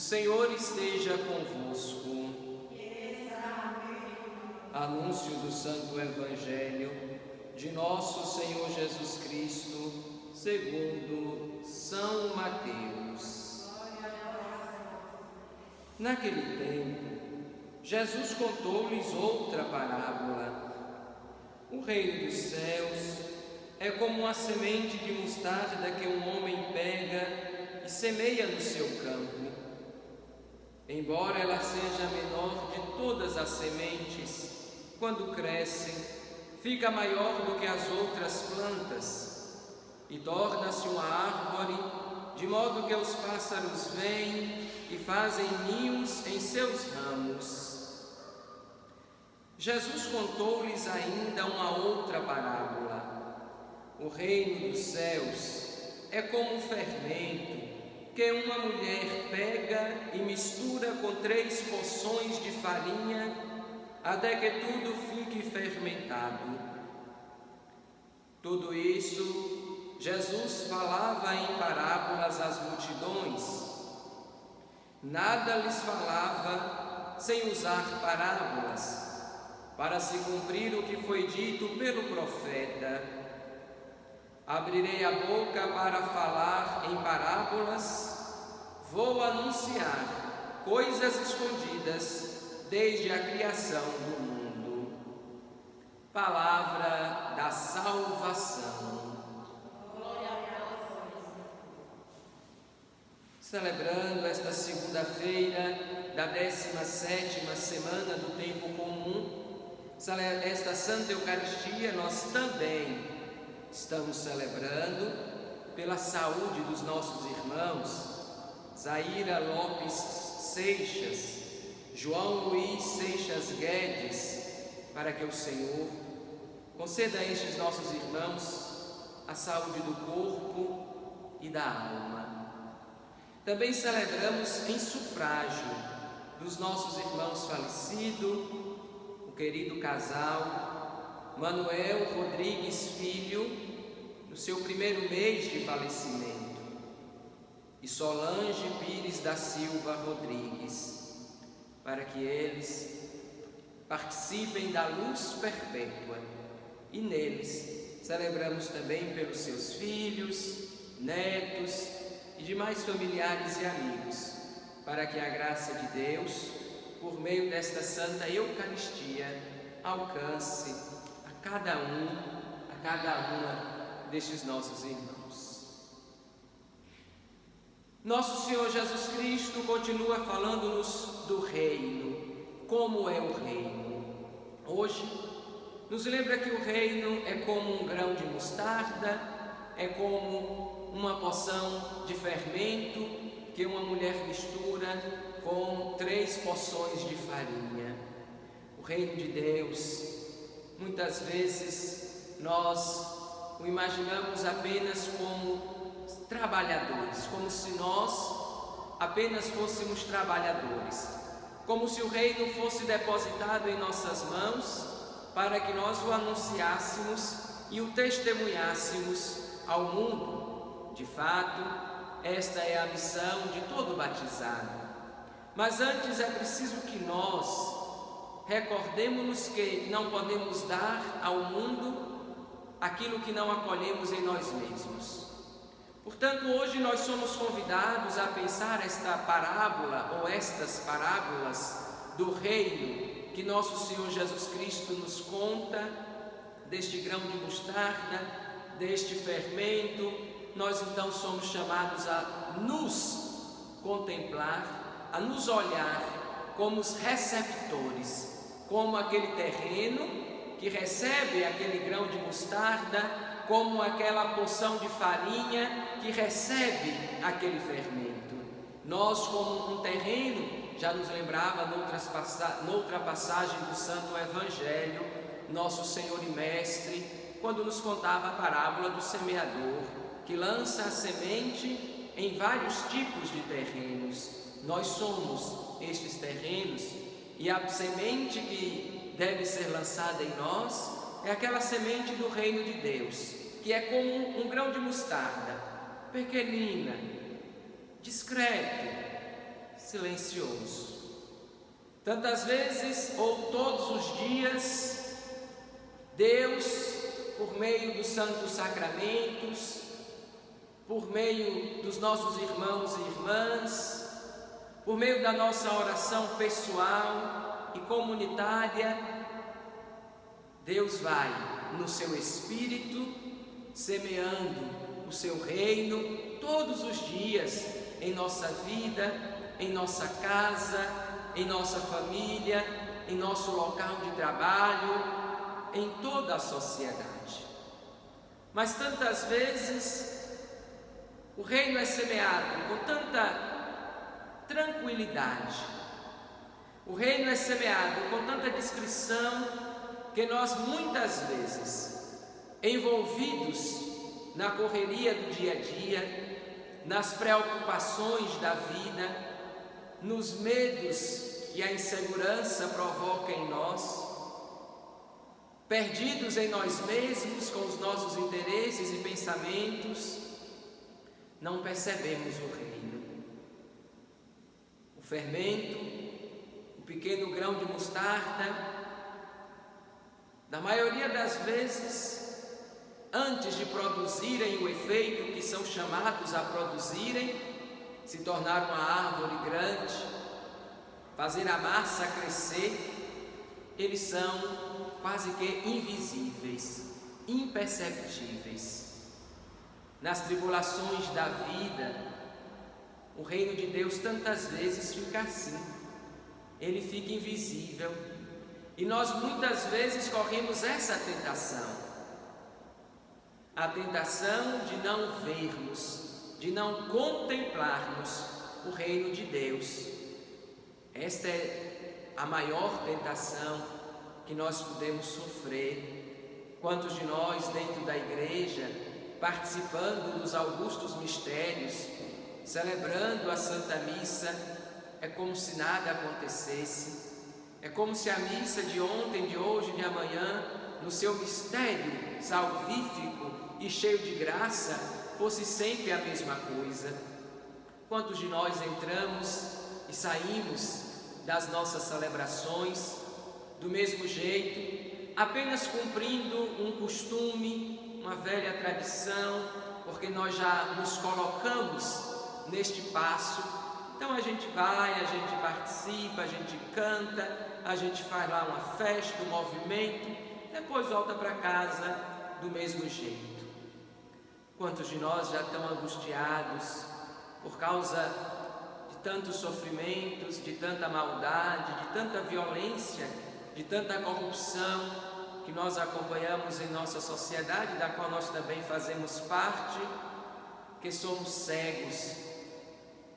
Senhor esteja convosco. Anúncio do Santo Evangelho de nosso Senhor Jesus Cristo, segundo São Mateus. Naquele tempo, Jesus contou-lhes outra parábola. O reino dos céus é como uma semente de mostarda que um homem pega e semeia no seu campo. Embora ela seja a menor de todas as sementes, quando cresce, fica maior do que as outras plantas e torna-se uma árvore, de modo que os pássaros vêm e fazem ninhos em seus ramos. Jesus contou-lhes ainda uma outra parábola. O reino dos céus é como um fermento que uma mulher pega e mistura com 3 porções de farinha, até que tudo fique fermentado. Tudo isso Jesus falava em parábolas às multidões. Nada lhes falava sem usar parábolas, para se cumprir o que foi dito pelo profeta: abrirei a boca para falar em parábolas, vou anunciar coisas escondidas desde a criação do mundo. Palavra da salvação. Celebrando esta segunda-feira da 17ª semana do tempo comum, esta Santa Eucaristia, nós também estamos celebrando pela saúde dos nossos irmãos Zaira Lopes Seixas, João Luiz Seixas Guedes, para que o Senhor conceda a estes nossos irmãos a saúde do corpo e da alma. Também celebramos em sufrágio dos nossos irmãos falecidos, o querido casal Manuel Rodrigues Filho, no seu primeiro mês de falecimento, e Solange Pires da Silva Rodrigues, para que eles participem da luz perpétua. E neles celebramos também pelos seus filhos, netos e demais familiares e amigos, para que a graça de Deus, por meio desta Santa Eucaristia, alcance a cada uma destes nossos irmãos. Nosso Senhor Jesus Cristo continua falando-nos do reino. Como é o reino? Hoje nos lembra que o reino é como um grão de mostarda, é como uma porção de fermento que uma mulher mistura com 3 porções de farinha. O reino de Deus, muitas vezes nós o imaginamos apenas como trabalhadores, como se nós apenas fôssemos trabalhadores, como se o reino fosse depositado em nossas mãos para que nós o anunciássemos e o testemunhássemos ao mundo. De fato, esta é a missão de todo batizado. Mas antes é preciso que nós recordemos-nos que não podemos dar ao mundo aquilo que não acolhemos em nós mesmos. Portanto, hoje nós somos convidados a pensar esta parábola ou estas parábolas do reino que nosso Senhor Jesus Cristo nos conta, deste grão de mostarda, deste fermento. Nós então somos chamados a nos contemplar, a nos olhar como os receptores, como aquele terreno que recebe aquele grão de mostarda, como aquela porção de farinha que recebe aquele fermento. Nós, como um terreno, já nos lembrava noutra passagem do Santo Evangelho, nosso Senhor e Mestre, quando nos contava a parábola do semeador, que lança a semente em vários tipos de terrenos. Nós somos estes terrenos, e a semente que deve ser lançada em nós é aquela semente do reino de Deus, que é como um grão de mostarda, pequenina, discreto, silencioso. Tantas vezes ou todos os dias, Deus, por meio dos santos sacramentos, por meio dos nossos irmãos e irmãs, por meio da nossa oração pessoal e comunitária, Deus vai no seu Espírito semeando o seu reino todos os dias em nossa vida, em nossa casa, em nossa família, em nosso local de trabalho, em toda a sociedade. Mas tantas vezes o reino é semeado com tanta tranquilidade, o reino é semeado com tanta discrição, que nós muitas vezes, envolvidos na correria do dia a dia, nas preocupações da vida, nos medos que a insegurança provoca em nós, perdidos em nós mesmos com os nossos interesses e pensamentos, não percebemos o reino. O fermento, o pequeno grão de mostarda, na maioria das vezes, antes de produzirem o efeito que são chamados a produzirem, se tornar uma árvore grande, fazer a massa crescer, eles são quase que invisíveis, imperceptíveis. Nas tribulações da vida, o reino de Deus tantas vezes fica assim, ele fica invisível, e nós muitas vezes corremos essa tentação, a tentação de não vermos, de não contemplarmos o reino de Deus. Esta é a maior tentação que nós podemos sofrer. Quantos de nós dentro da igreja, participando dos augustos mistérios, celebrando a Santa Missa, é como se nada acontecesse, é como se a missa de ontem, de hoje, de amanhã, no seu mistério salvífico e cheio de graça, fosse sempre a mesma coisa. Quantos de nós entramos e saímos das nossas celebrações do mesmo jeito, apenas cumprindo um costume, uma velha tradição, porque nós já nos colocamos neste passo. Então a gente vai, a gente participa, a gente canta, a gente faz lá uma festa, um movimento, depois volta para casa do mesmo jeito. Quantos de nós já estão angustiados por causa de tantos sofrimentos, de tanta maldade, de tanta violência, de tanta corrupção que nós acompanhamos em nossa sociedade, da qual nós também fazemos parte, que somos cegos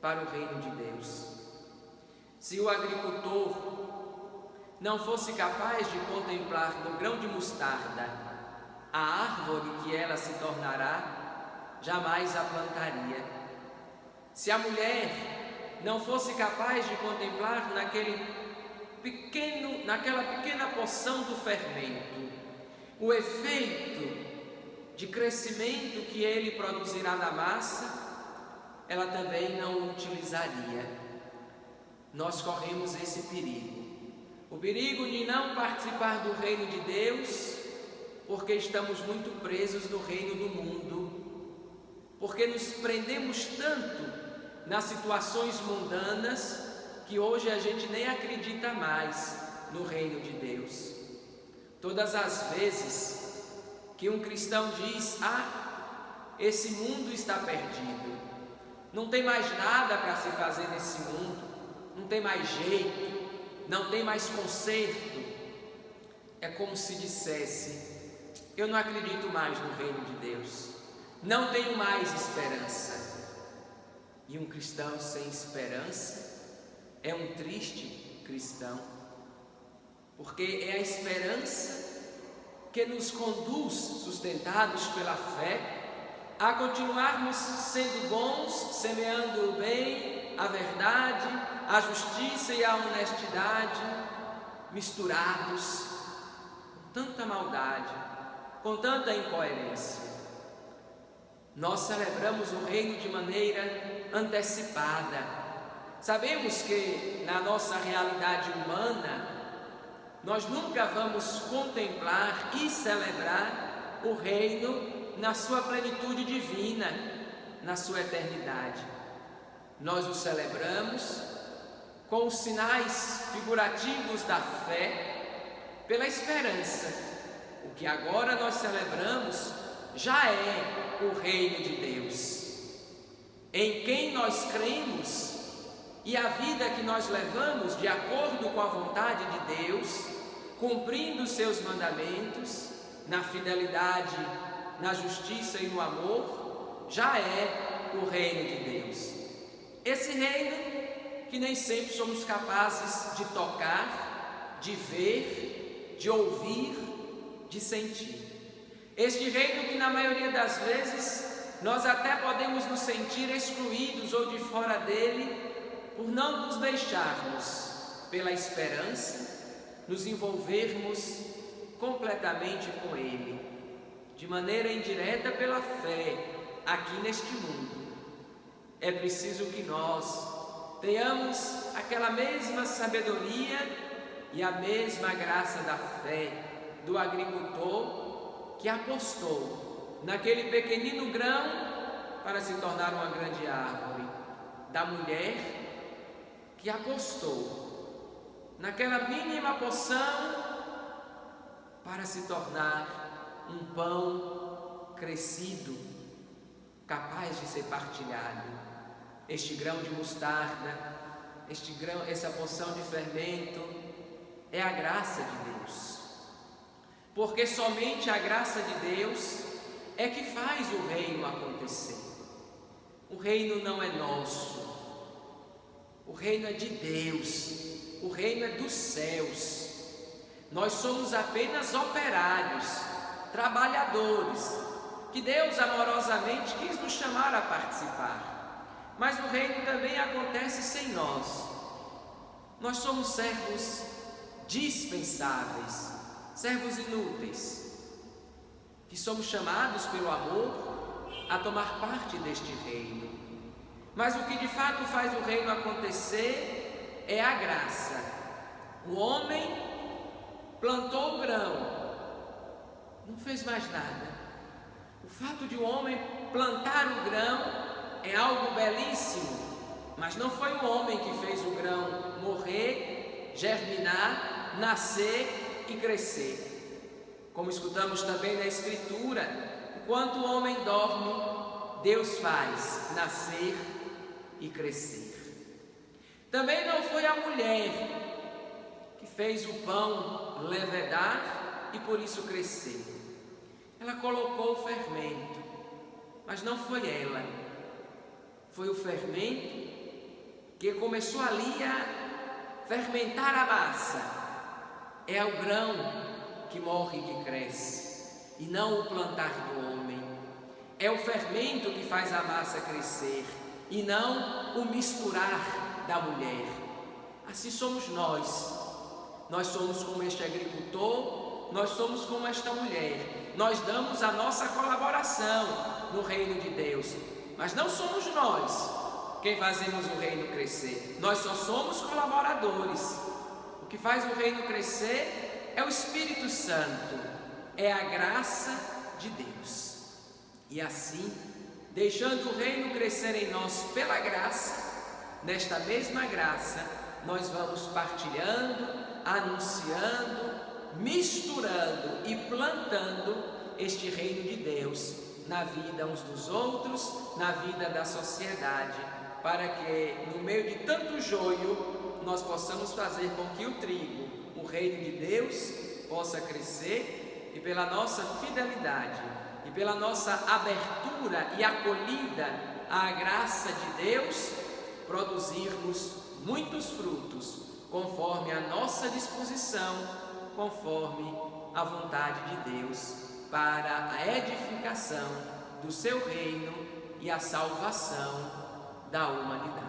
para o reino de Deus. Se o agricultor não fosse capaz de contemplar no grão de mostarda a árvore que ela se tornará, jamais a plantaria. Se a mulher não fosse capaz de contemplar naquela pequena porção do fermento, o efeito de crescimento que ele produzirá na massa, ela também não o utilizaria. Nós corremos esse perigo, o perigo de não participar do reino de Deus, porque estamos muito presos no reino do mundo, porque nos prendemos tanto nas situações mundanas que hoje a gente nem acredita mais no reino de Deus. Todas as vezes que um cristão diz: esse mundo está perdido, não tem mais nada para se fazer nesse mundo, não tem mais jeito, não tem mais conserto, é como se dissesse: eu não acredito mais no reino de Deus, não tenho mais esperança. E um cristão sem esperança é um triste cristão, porque é a esperança que nos conduz, sustentados pela fé, a continuarmos sendo bons, semeando o bem, a verdade, a justiça e a honestidade, misturados com tanta maldade, com tanta incoerência. Nós celebramos o reino de maneira antecipada, Sabemos que na nossa realidade humana, nós nunca vamos contemplar e celebrar o reino na sua plenitude divina, na sua eternidade. Nós o celebramos com os sinais figurativos da fé, pela esperança. O que agora nós celebramos já é o reino de Deus, em quem nós cremos, e a vida que nós levamos de acordo com a vontade de Deus, cumprindo os seus mandamentos, na fidelidade, na justiça e no amor, já é o reino de Deus. Esse reino que nem sempre somos capazes de tocar, de ver, de ouvir, de sentir. Este reino que na maioria das vezes nós até podemos nos sentir excluídos ou de fora dele, por não nos deixarmos, pela esperança, nos envolvermos completamente com ele, de maneira indireta pela fé, aqui neste mundo. É preciso que nós tenhamos aquela mesma sabedoria e a mesma graça da fé do agricultor que apostou naquele pequenino grão para se tornar uma grande árvore, da mulher que apostou naquela mínima porção para se tornar um pão crescido, capaz de ser partilhado. Este grão de mostarda, essa porção de fermento, é a graça de Deus. Porque somente a graça de Deus é que faz o reino acontecer. O reino não é nosso. O reino é de Deus, o reino é dos céus. Nós somos apenas operários, trabalhadores, que Deus amorosamente quis nos chamar a participar. Mas o reino também acontece sem nós. Nós somos servos dispensáveis, servos inúteis, que somos chamados pelo amor a tomar parte deste reino. Mas o que de fato faz o reino acontecer é a graça. O homem plantou o grão, não fez mais nada. O fato de o homem plantar o grão é algo belíssimo, mas não foi o homem que fez o grão morrer, germinar, nascer e crescer. Como escutamos também na Escritura, enquanto o homem dorme, Deus faz nascer e crescer. Também não foi a mulher que fez o pão levedar e por isso crescer. Ela colocou o fermento, mas não foi ela. Foi o fermento que começou ali a fermentar a massa. É o grão que morre e que cresce, e não o plantar do homem. É o fermento que faz a massa crescer, e não o misturar da mulher. Assim somos nós. Nós somos como este agricultor, nós somos como esta mulher. Nós damos a nossa colaboração no reino de Deus, mas não somos nós quem fazemos o reino crescer. Nós só somos colaboradores. O que faz o reino crescer é o Espírito Santo, é a graça de Deus. E assim, deixando o reino crescer em nós pela graça, nesta mesma graça, nós vamos partilhando, anunciando, misturando e plantando este reino de Deus na vida uns dos outros, na vida da sociedade, para que no meio de tanto joio nós possamos fazer com que o trigo, o reino de Deus, possa crescer e pela nossa fidelidade e pela nossa abertura e acolhida à graça de Deus, produzirmos muitos frutos, conforme a nossa disposição, conforme a vontade de Deus, para a edificação do seu reino e a salvação da humanidade.